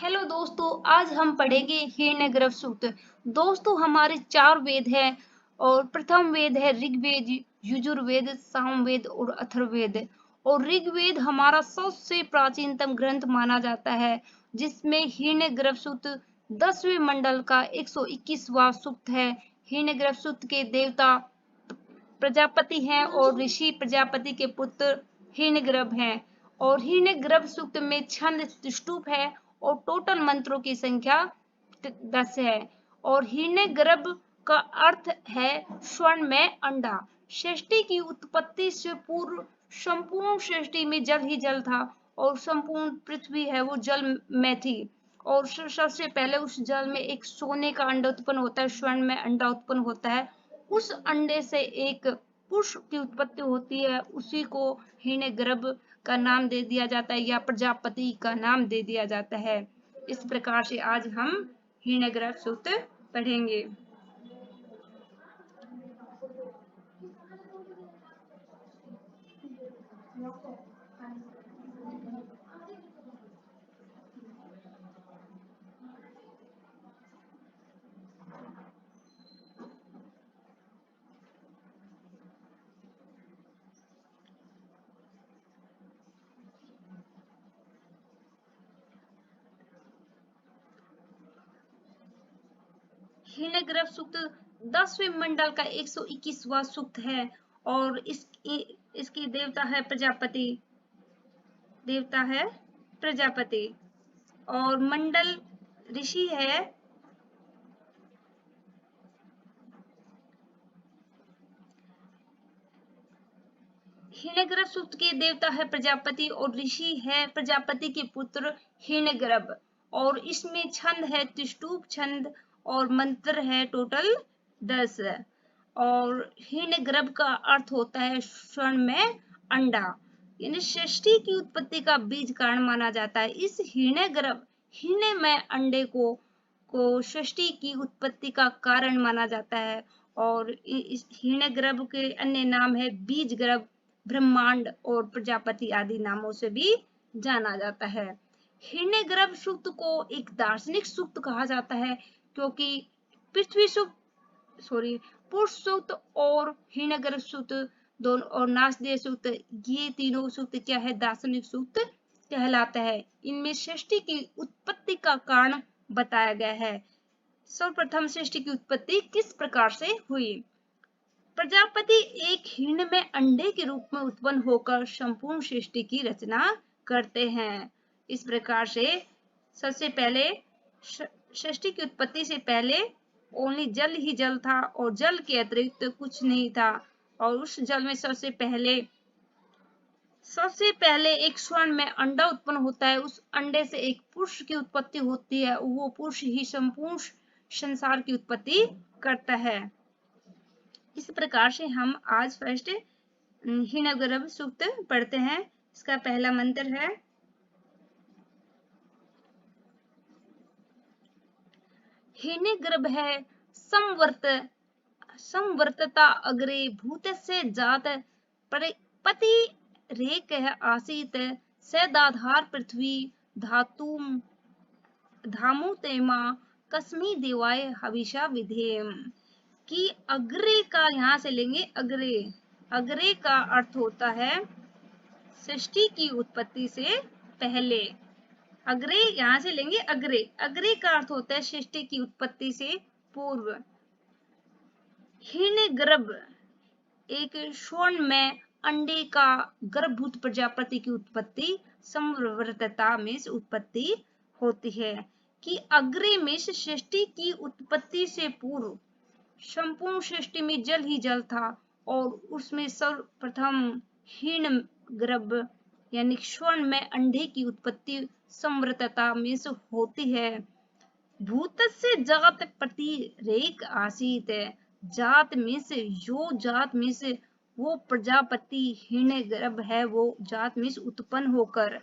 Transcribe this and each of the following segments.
Hello दोस्तों, आज हम पढ़ेंगे हिरण्यगर्भ सूक्त। दोस्तों, हमारे चार वेद हैं और प्रथम वेद है ऋग्वेद, यजुर्वेद, सामवेद और अथर्ववेद। और ऋग्वेद हमारा सबसे प्राचीनतम ग्रंथ माना जाता है, जिसमें हिरण्यगर्भ सूक्त 10वें मंडल का 121वां सूक्त है। हिरण्यगर्भ सूक्त के देवता प्रजापति हैं और ऋषि प्रजापति के पुत्र हिरण्यगर्भ हैं। और हिरण्यगर्भ सूक्त में छंद स्तूप है और टोटल मंत्रों की संख्या 10 है। और हिरण्यगर्भ का अर्थ है स्वर्ण में अंडा। सृष्टि की उत्पत्ति से पूर्व संपूर्ण सृष्टि में जल ही जल था और संपूर्ण पृथ्वी है वो जल में थी। और सबसे पहले उस जल में एक सोने का अंडा उत्पन्न होता है, स्वर्ण में अंडा उत्पन्न होता है। उस अंडे से एक पुष्प की उत्पत्ति होती है, उसी को हिरण्यगर्भ का नाम दे दिया जाता है या प्रजापति का नाम दे दिया जाता है। इस प्रकार से आज हम हिरण्यगर्भ सूक्त पढ़ेंगे। हिरण्यगर्भ सूक्त 10वें मंडल का 121वां सूक्त है और इसकी देवता है प्रजापति और मंडल ऋषि है हिरण्यगर्भ सूक्त के देवता है प्रजापति और ऋषि है प्रजापति के पुत्र हिरण्यगर्भ। और इसमें छंद है स्तूप छंद और मंत्र है टोटल 10। और हिरण्यगर्भ का अर्थ होता है स्वर्ण में अंडा, यानी सृष्टि की उत्पत्ति का बीज कारण माना जाता है। इस हिरण्य में अंडे को सृष्टि की उत्पत्ति का कारण माना जाता है। और इस हिरण्यगर्भ के अन्य नाम है बीज गर्भ, ब्रह्मांड और प्रजापति आदि नामों से भी जाना जाता है। हिरण्यगर्भ सूक्त को एक दार्शनिक सूक्त कहा जाता है, क्योंकि पृथ्वी सूक्त पुरुष सूक्त और हिरण्यगर्भ सूक्त दोनों और नासदेव सूक्त, ये तीनों सूक्त क्या है, दार्शनिक सूक्त कहलाता है। इनमें सृष्टि की उत्पत्ति का कारण बताया गया है। सर्वप्रथम सृष्टि की उत्पत्ति किस प्रकार से हुई। प्रजापति एक हिरण्य में अंडे के रूप में उत्पन्न होकर संपूर्ण सृष्टि की रचना करते हैं। इस प्रकार से सबसे पहले सृष्टि की उत्पत्ति से पहले ओनली जल ही जल था और जल के अतिरिक्त कुछ नहीं था। और उस जल में सबसे पहले एक स्वर्ण में अंडा उत्पन्न होता है। उस अंडे से एक पुरुष की उत्पत्ति होती है, वो पुरुष ही संपूर्ण संसार की उत्पत्ति करता है। इस प्रकार से हम आज फर्स्ट हिरण्यगर्भ सूक्त पढ़ते हैं। इसका पहला मंत्र है हिरण्यगर्भ है संवर्तता अग्रे भूतस्य जात पति रेक आसीत सदाधार पृथ्वी धामुतेमा कस्मी देवाय हविषा विधेम। कि अग्रे का यहाँ से लेंगे अग्रे का अर्थ होता है सृष्टि की उत्पत्ति से पहले। अग्रे यहाँ से लेंगे अग्रे का अर्थ होता है सृष्टि की उत्पत्ति से पूर्व। हिरण्यगर्भ एक स्वर्ण में अंडे का गर्भभूत प्रजापति की उत्पत्ति संवर्तता में से उत्पत्ति होती है। कि अग्रे में सृष्टि की उत्पत्ति से पूर्व संपूर्ण सृष्टि में जल ही जल था और उसमें सर्वप्रथम हिरण्यगर्भ यानी स्वर्ण में अंडे की उत्पत्ति संवर्तता में से होती है। भूतस्य जात पति रेक आसीत, जात में से वो प्रजापति हिरण्यगर्भ है, वो जात में से उत्पन्न होकर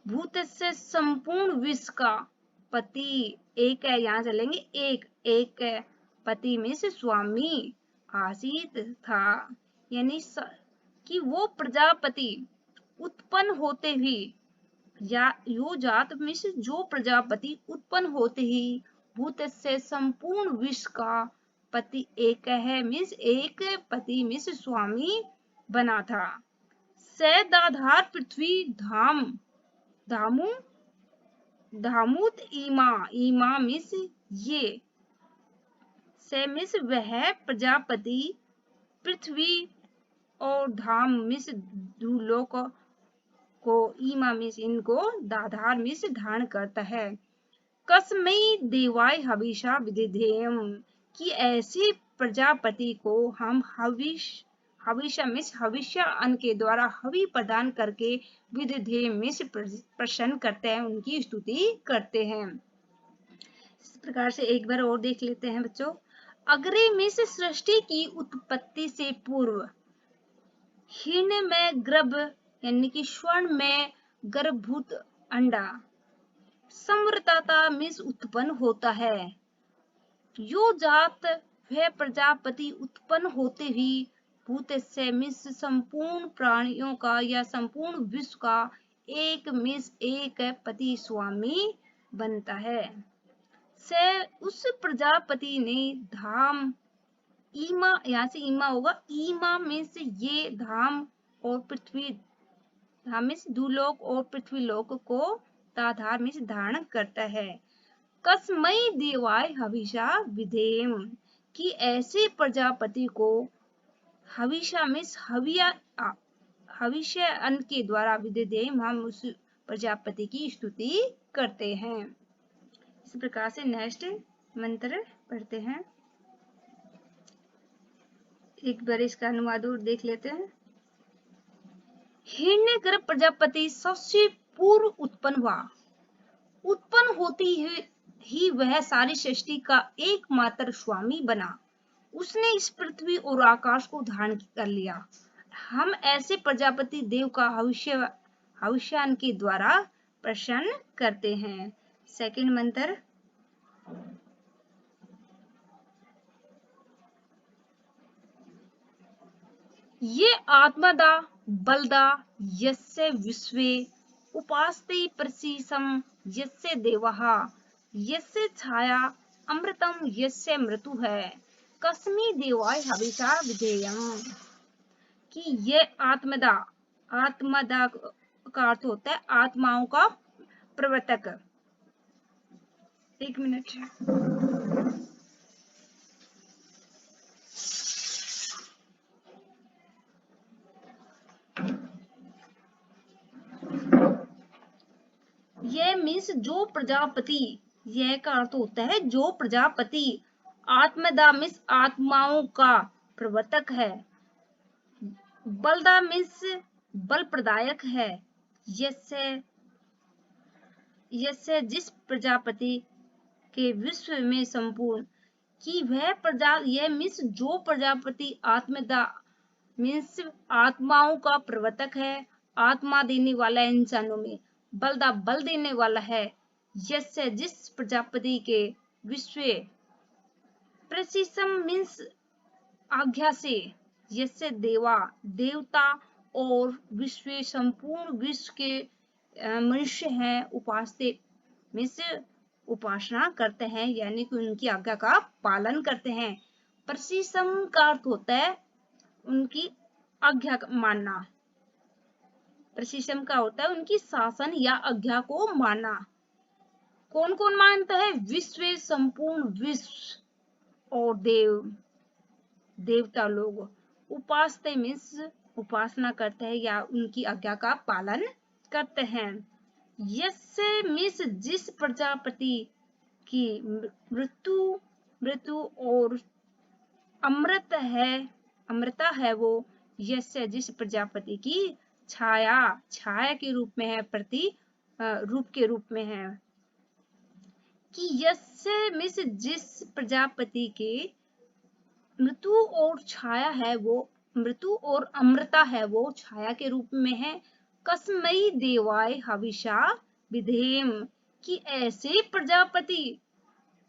भूतस्य संपूर्ण विश्व का पति एक है, यहाँ चलेंगे एक है, पति में से स्वामी आसीत था। यानी कि वो प्रजापति उत्पन्न होते भी या यो जात मीन्स जो प्रजापति उत्पन्न होते ही भूत से संपूर्ण विश्व का पति एक है, मीन्स एक पति मीन्स स्वामी बना था। से दाधार पृथ्वी धाम धामु धामुत ईमा ईमा मीन्स ये, से मीन्स वह प्रजापति पृथ्वी और धाम मीन्स भूलोक को, ईमा मीन्स इनको, दाधार मीन्स धारण करता है। कस्मई देवाय हविषा विदधेयम कि ऐसे प्रजापति को हम हविष्य मीन्स हविष्य अन्न के द्वारा हवि प्रदान करके विदधेय मीन्स प्रसन्न करते हैं, उनकी स्तुति करते हैं। इस प्रकार से एक बार और देख लेते हैं बच्चों। अग्रे मीन्स सृष्टि की उत्पत्ति से पूर्व, हिरण्य में गर्भ यानी कि स्वर्ण में गर्भभूत अंडा संवृतता मीन्स उत्पन्न होता है। यो जात वह प्रजापति उत्पन्न होते ही भूत से मीन्स संपूर्ण प्राणियों का या संपूर्ण विश्व का एक मीन्स एक पति स्वामी बनता है। से उस प्रजापति ने धाम ईमा, यहाँ से ईमा होगा, ईमा मीन्स ये धाम और पृथ्वी, धाम मीन्स भूलोक और पृथ्वीलोक को दाधार मीन्स धारण करता है। कस्मई देवाय हविषा विधेयम कि ऐसे प्रजापति को हविषा मीन्स हविष्य अन्न के द्वारा विधेयम हम उस प्रजापति की स्तुति करते हैं। इस प्रकार से नेक्स्ट मंत्र पढ़ते हैं। एक बार इसका अनुवाद और देख लेते हैं। हिरण्यगर्भ प्रजापति सबसे पूर्व उत्पन्न हुआ, उत्पन्न होती ही वह सारी सृष्टि का एकमात्र स्वामी बना। उसने इस पृथ्वी और आकाश को धारण कर लिया। हम ऐसे प्रजापति देव का हविष्यान के द्वारा प्रसन्न करते हैं। सेकंड मंत्र। ये आत्मदा बलदा यस्य विश्वे उपास्ते प्रसीसम यस्य देवः यस्य छाया अमृतम यस्य मृतु है कस्मी देवाय हविषा विधेयम कि ये आत्मदा, आत्मदा का अर्थ होता है आत्माओं का प्रवर्तक। एक मिनट। ये मीन्स जो प्रजापति, यह का अर्थ होता है जो प्रजापति, आत्मदा मीन्स आत्माओं का प्रवर्तक है, बलदा मीन्स बल प्रदायक है, यस्य जिस प्रजापति के विश्व में संपूर्ण कि वह प्रजा, यह मीन्स जो प्रजापति आत्मदा मीन्स आत्माओं का प्रवर्तक है, आत्मा देने वाला है इंसानों में, बलदा बल देने वाला है, यस्य जिस प्रजापति के विश्व प्रशिसम मीन्स आज्ञा से, यस्य देवा देवता और विश्व संपूर्ण विश्व के मनुष्य हैं, उपासते मीन्स उपासना करते हैं यानी कि उनकी आज्ञा का पालन करते हैं। प्रशिसम का अर्थ होता है उनकी आज्ञा मानना, प्रशिसम का होता है उनकी शासन या आज्ञा को मानना। कौन कौन मानता है? विश्व संपूर्ण विश्व और देवता लोग। उपासते मीन्स उपासना करते हैं या उनकी आज्ञा का पालन करते हैं। यस्य मीन्स जिस प्रजापति की मृत्यु और अमृता है वो, यस्य जिस प्रजापति की छाया के रूप में है, रूप के रूप में है कि यस्य मीन्स जिस प्रजापति के मृत्यु और छाया है वो, मृत्यु और अमृता है वो छाया के रूप में है। कस्मई देवाय हविषा विधेयम कि ऐसे प्रजापति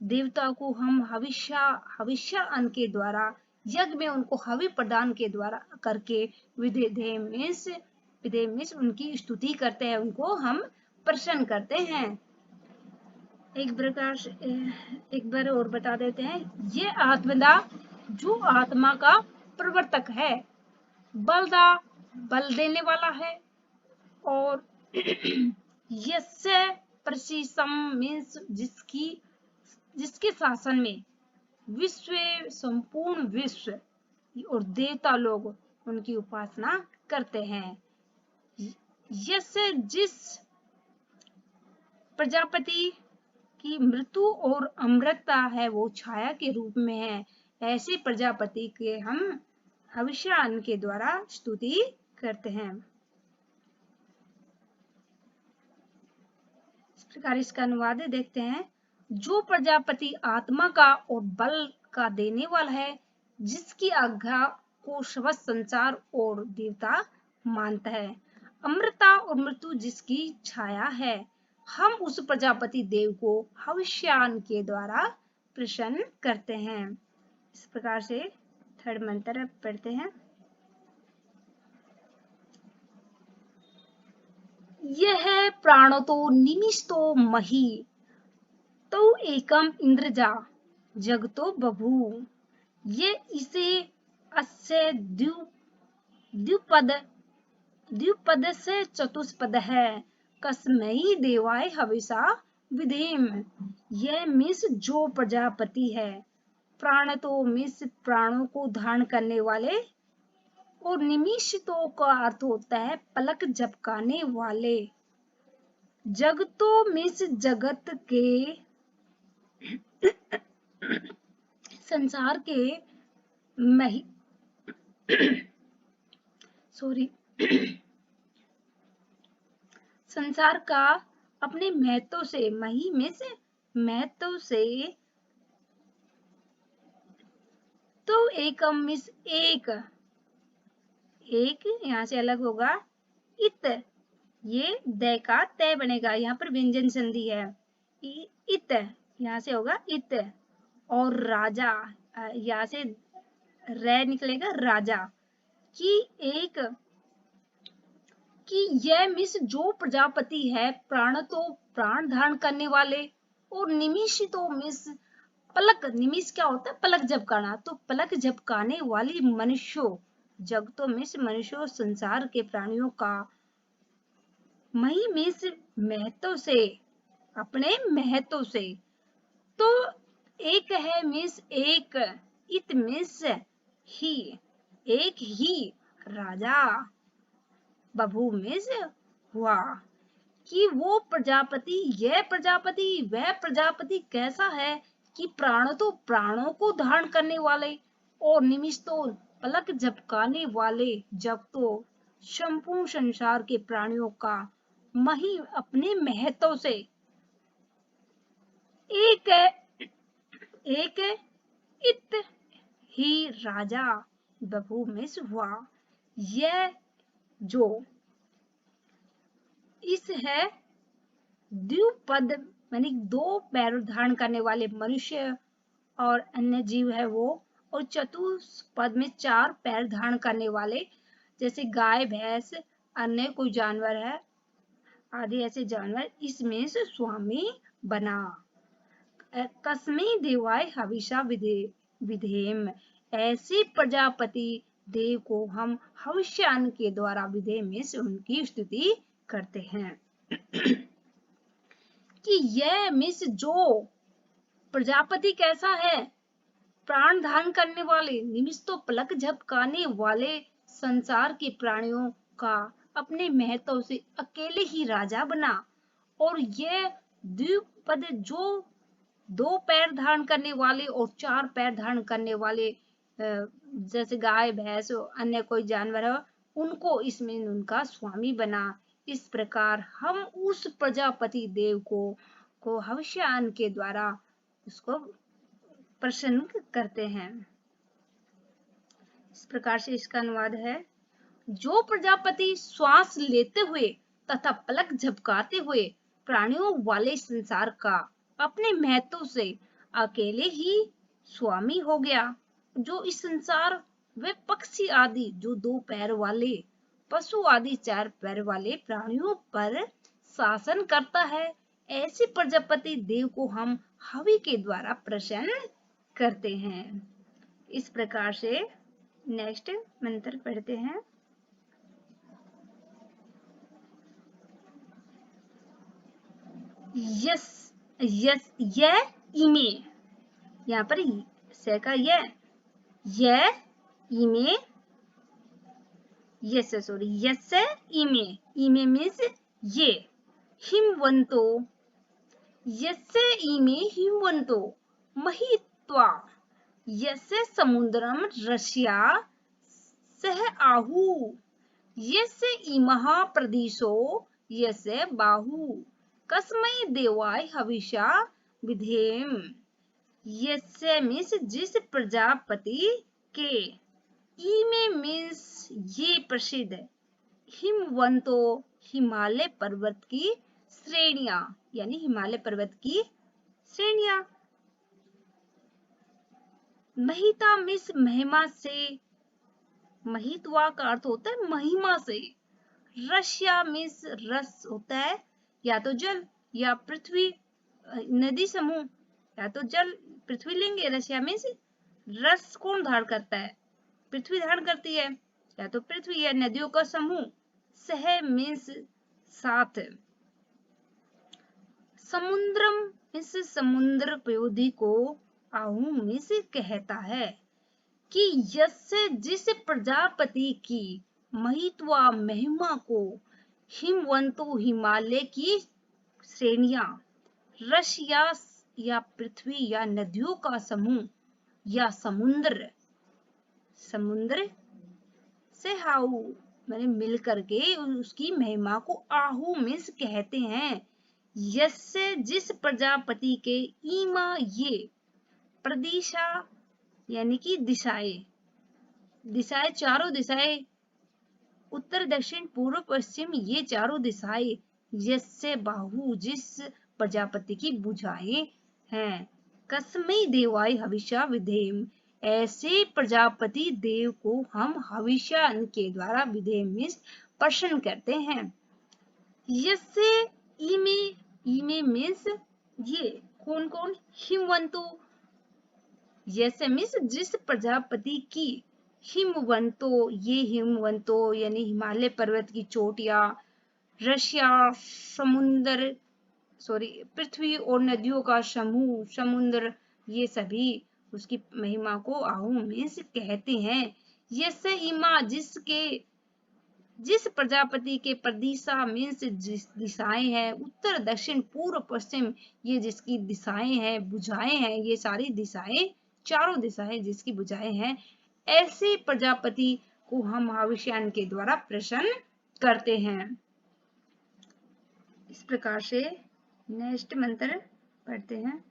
देवता को हम हविष्य अन्न के द्वारा यज्ञ में उनको हवि प्रदान के द्वारा करके विधेय मीन्स उनकी स्तुति करते हैं, उनको हम प्रसन्न करते हैं। एक बार और बता देते हैं, ये आत्मदा जो आत्मा का प्रवर्तक है, बलदा बल देने वाला है, और यस्य प्रशिसम मीन्स जिसके शासन में विश्व, संपूर्ण विश्व और देवता लोग उनकी उपासना करते हैं। यस्य जिस प्रजापति की मृत्यु और अमृतता है वो छाया के रूप में है, ऐसे प्रजापति के हम हविष्यान्न के द्वारा स्तुति करते हैं। इस प्रकार इसका अनुवाद देखते हैं। जो प्रजापति आत्मा का और बल का देने वाला है, जिसकी आज्ञा को समस्त संसार और देवता मानता है, अमृता और मृत्यु जिसकी छाया है, हम उस प्रजापति देव को हविष्यान्न के द्वारा प्रसन्न करते हैं। इस प्रकार से थर्ड मंत्र पढ़ते हैं। यह प्राणतो निमिषतो मही तो एकम इंद्रजा जगतो बभू। ये इसे अस्य द्विपद से चतुष्पद है। कस्मै देवाय हविषा विधेम। यह मिस जो प्रजापति है, प्राण तो मिस प्राणों को धारण करने वाले, और निमिषितों का अर्थ होता है पलक झपकाने वाले, जगतो मिस जगत के संसार के संसार का अपने महत्व से, मही में से महत्व से, तो एकम मिस एक यहाँ से अलग होगा, इत ये द का तय बनेगा, यहाँ पर व्यंजन संधि है, इत यहाँ से होगा इत, और राजा यहाँ से रे निकलेगा राजा, कि यह मिस जो प्रजापति है, प्राण तो प्राण धारण करने वाले, और निमिषितो मिस पलक, निमिष क्या होता है पलक झपकाना, तो पलक झपकाने वाली मनुष्यों, जगतो मिस मनुष्यों संसार के प्राणियों का, मही मिस महत्व से, अपने महत्व से, तो एक है मिस एक, इत मिस ही, एक ही राजा, बभू मिस हुआ, कि वो प्रजापति, यह प्रजापति, वह प्रजापति कैसा है कि प्राण तो प्राणों को धारण करने वाले, और निमिष तो पलक झपकाने वाले, जब तो संपूर्ण संसार के प्राणियों का मही अपने महत्व से, एक इत ही राजा बभू मिस हुआ। यह जो इस है द्विपद यानी दो पैर धारण करने वाले मनुष्य और अन्य जीव है वो, और चतुष्पद में चार पैर धारण करने वाले, जैसे गाय भैंस अन्य कोई जानवर है आदि ऐसे जानवर, इसमें से स्वामी बना। कस्मै देवाय हविषा विधेम। ऐसे प्रजापति देव को हम हविष्यान्न के द्वारा विधेय में से उनकी स्तुति करते हैं। कि यह मिस जो प्रजापति कैसा है, प्राण धारण करने वाले, निमिष तो पलक झपकाने वाले, संसार के प्राणियों का अपने महत्व से अकेले ही राजा बना, और यह द्विपद जो दो पैर धारण करने वाले और चार पैर धारण करने वाले, जैसे गाय भैंस अन्य कोई जानवर है, उनको इसमें उनका स्वामी बना। इस प्रकार हम उस प्रजापति देव को हविष्यान्न के द्वारा उसको प्रसन्न करते हैं। इस प्रकार से इसका अनुवाद है। जो प्रजापति श्वास लेते हुए तथा पलक झपकाते हुए प्राणियों वाले संसार का अपने महत्व से अकेले ही स्वामी हो गया, जो इस संसार व पक्षी आदि जो दो पैर वाले, पशु आदि चार पैर वाले प्राणियों पर शासन करता है, ऐसे प्रजापति देव को हम हवि के द्वारा प्रसन्न करते हैं। इस प्रकार से नेक्स्ट मंत्र पढ़ते हैं। यस यस य इमे, यहाँ पर से का य इमे, यस सॉरी यस इमे, इमे मीन्स ये, हिमवंतो, यस्य इमे हिमवंतो महित्वा, यस्य समुद्रम रस्या सह आहु, यस्य इमः प्रदिशो यस्य बाहु, कस्मै देवाय हविषा विधेम। यस्य मीन्स जिस प्रजापति के, इमे मीन्स ये प्रसिद्ध, हिमवंतो हिमालय पर्वत की श्रेणियां, यानी हिमालय पर्वत की श्रेणियां, महिता मीन्स महिमा से, महित्वा का अर्थ होता है महिमा से, रस्या मीन्स रस होता है या तो जल या पृथ्वी, नदी समूह, या तो जल पृथ्वी लेंगे, रस्या मीन्स रस कौन धारण करता है, पृथ्वी धारण करती है, या तो पृथ्वी या नदियों का समूह, सह मीन्स साथ, समुद्रम मीन्स समुद्र पयोधी को, आहु मीन्स कहता है, कि यस्य जिस प्रजापति की, महित्वा महिमा को, हिमवंतो हिमालय की श्रेणियां, रस्या या पृथ्वी या नदियों का समूह या समुद्र, समुद्र से हाउ मैंने मिल करके उसकी महिमा को आहु मीन्स कहते हैं। यस्य जिस प्रजापति के, ईमा ये, प्रदिशा यानी कि दिशाएं, दिशाएं चारों दिशाएं, उत्तर दक्षिण पूर्व पश्चिम, ये चारों दिशाएं, यस्य बाहु जिस प्रजापति की भुजाएं हैं, कस्मै देवाय हविषा विधेम, ऐसे प्रजापति देव को हम हविष्य के द्वारा विधेम मीन्स प्रसन्न करते हैं। यस्य इमे, इमे मीन्स ये, कौन कौन, हिमवंतो, यस्य मीन्स जिस प्रजापति की, हिमवंतो ये हिमवंतो यानी हिमालय पर्वत की चोटियां, रस्या समुद्र सॉरी पृथ्वी और नदियों का समूह, समुद्र, ये सभी उसकी महिमा को आहु मीन्स कहते हैं। यस्य इमा जिसके, जिस प्रजापति के, प्रदिशा मीन्स जिस दिशाएं हैं, उत्तर दक्षिण पूर्व पश्चिम, ये जिसकी दिशाएं हैं, भुजाएं हैं, ये सारी दिशाएं, चारों दिशाएं जिसकी भुजाएं हैं, ऐसे प्रजापति को हम हविष्यान के द्वारा प्रसन्न करते हैं। इस प्रकार से नेक्स्ट मंत्र पढ़ते हैं।